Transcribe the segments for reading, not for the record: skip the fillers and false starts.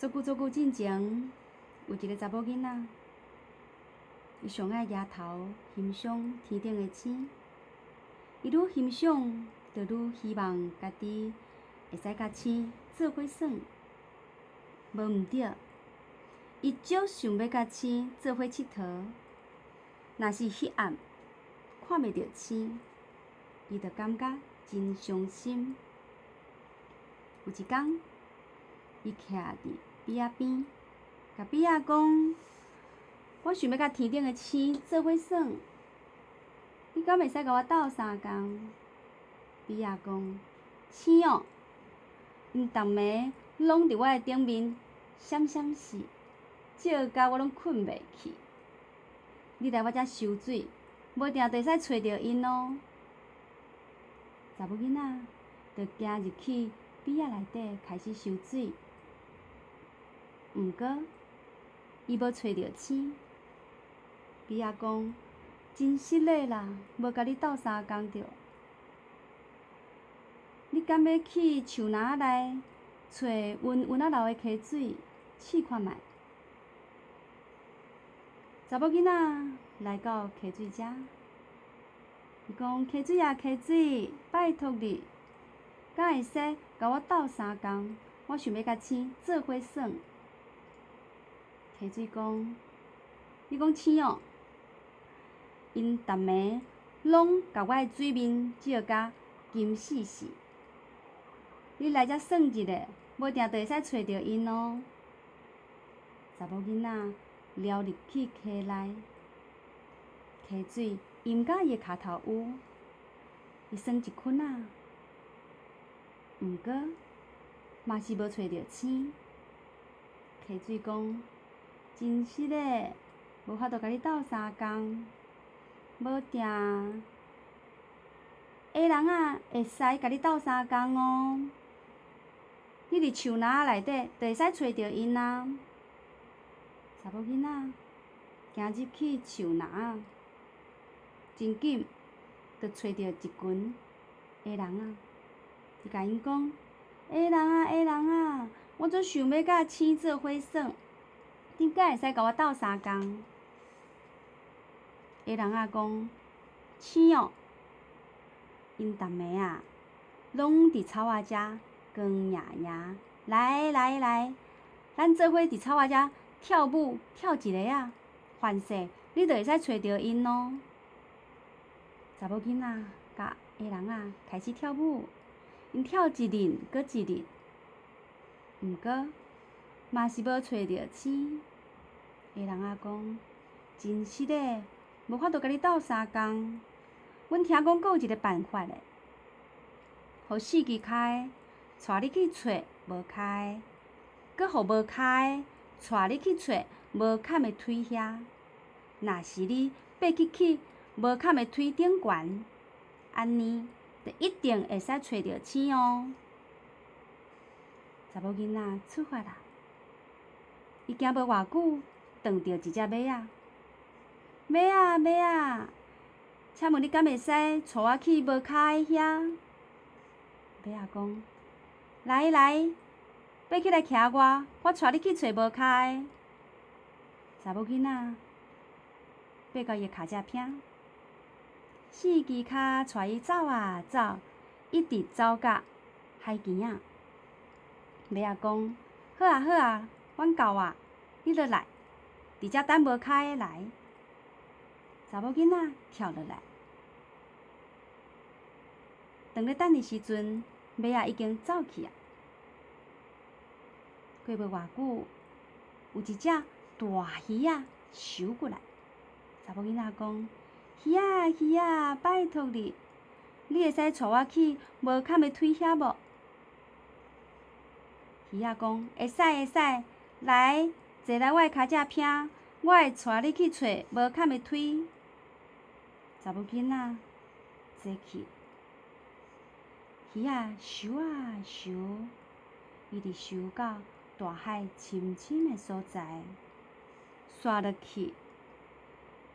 足久进前，有一个查某囡仔，伊上爱举头欣赏天顶的星。伊愈欣赏，就愈希望家己会使甲星做伙耍。无毋对，伊足想要甲星做伙佚佗。若是迄暗看袂着星，伊就感觉真伤心。有一天，伊徛伫笔仔边，甲笔仔讲：“我想要甲天顶的星做伙耍，你敢会使甲我斗相共？”笔仔讲：“星哦，因逐暝拢伫我的顶面闪闪死，照甲我拢困袂去。你来我遮收水，无定就会使找着因哦。”查某囡仔就行入去笔仔内底开始收水，毋过伊无找着星。笔仔讲：“真失礼啦，无甲你斗相共着。你敢要去树林仔内找温温仔流的溪水试看觅？”查某囡仔来到溪水遮，伊讲：“溪水啊，溪水，拜托你，敢会使甲我斗相共？我想要甲星做伙耍。”溪水讲：“你讲星哦，因逐暝拢甲我的水面照甲金死死。你来遮耍一下，无定就会使找着因哦。”查某囡仔撩入去溪内，溪水淹甲伊的骹头有，伊耍一困仔，毋过嘛是无找着星。溪水讲：“真失礼，无法度甲你斗相共，无定下人仔会使甲你斗相共哦。你伫树林仔内底，就会使找着因啊。”查某囡仔行入去树林仔，真紧就找着一群下人仔。伊甲因讲：“下人啊，下人啊，我足想要甲星做伙耍，你敢会使甲我斗相共？”下人仔讲：“星哦，因逐暝啊，拢伫草仔遮光夜夜。来，咱做伙伫草仔遮跳舞跳一个啊，凡势你就会使找着因哦。”查某囡仔甲下人仔开始跳舞，因跳一轮搁一轮，毋过嘛是无找着星。下人仔讲：“真失礼，无法度甲你斗相共。阮听讲阁有一个办法嘞，互四季开带你去找无开，阁互无开带你去找无坎的腿遐。若是你爬去无坎的腿顶悬，安尼就一定会使找着星哦。”查某囡仔出发啦，伊行无偌久，撞着一只马仔。“马仔，请问你敢会使带我去无开遐？”马仔讲：“来，爬起来徛我带你去找无开。”查某囡仔爬到伊的脚脊边，四支骹带伊走啊走，一直走到海边仔。马仔讲：“好啊，阮到啊，你落来，伫遮等无开的来。”查某囡仔跳落来，当咧等的时阵，马仔已经走去啊。过无偌久，有一只大鱼仔游过来。查某囡仔讲：“鱼仔，拜托你，你会使带我去无坎的腿遐无？”鱼仔讲：“会使，来，坐来我的脚脊边，我会带你去找无坎的腿。”查某囡仔坐去，鱼仔游啊游，伊直游到大海深深的所在，刷落去。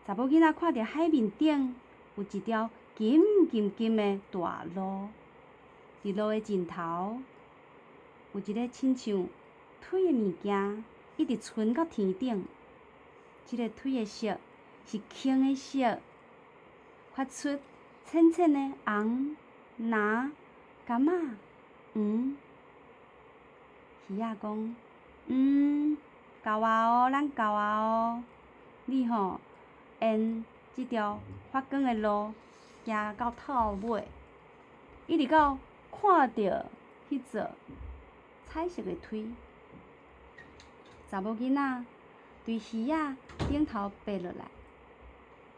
查某囡仔看到海面顶有一条金的大路，伫路的尽头有一个亲像腿的物件一直伸到天顶。即个腿的色是青的色，发出浅浅的红、蓝、柑仔、黄。鱼仔讲：够啊哦，咱够啊哦。你吼沿即条发光的路行到头尾，一直到看到迄座彩色的腿。查某囡仔对鱼仔顶头爬落来，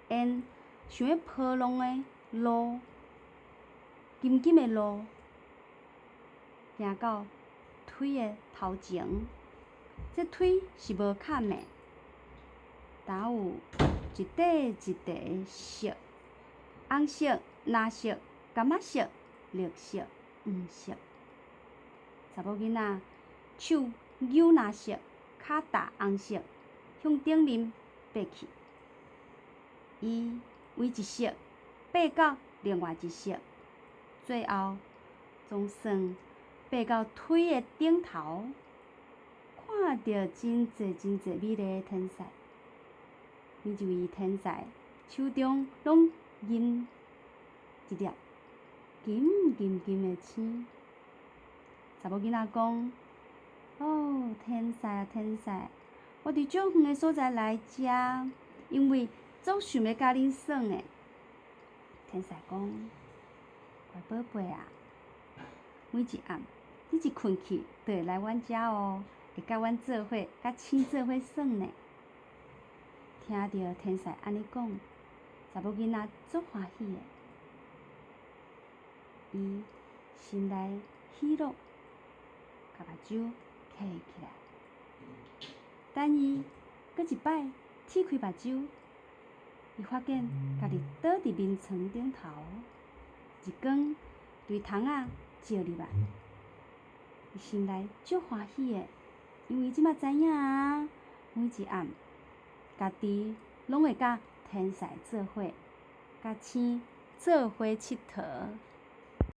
因想要坡浪的路，金金的路，行到腿的头前。这腿是无坎的，但有一块一块的色，红色、蓝色、柑仔色、绿色、黄色。查某囡仔手扭蓝色，脚踏红色，向顶面爬去。伊为一色爬到另外一色，最后总算爬到腿的顶头。看到真侪真侪美丽的天使，每一位天使手中拢印一粒金金金的星。查某囡仔讲：“哦，天使啊天使，我伫足远的所在来遮，因为总想要甲恁耍的。”天使讲：“乖宝贝啊，每一暗你一困去，就会来阮遮哦。”会甲阮做伙，甲星做伙耍呢。听到天使安尼讲，查某囡仔足欢喜的，伊心内喜乐，甲目睭闭起来。等伊搁一摆睁开目睭，伊发现家己倒伫眠床顶头，日光对窗仔照入来，伊心内足欢喜的。因为即马知影啊，每一暗，家己拢会甲天使做伙，甲星做伙佚佗。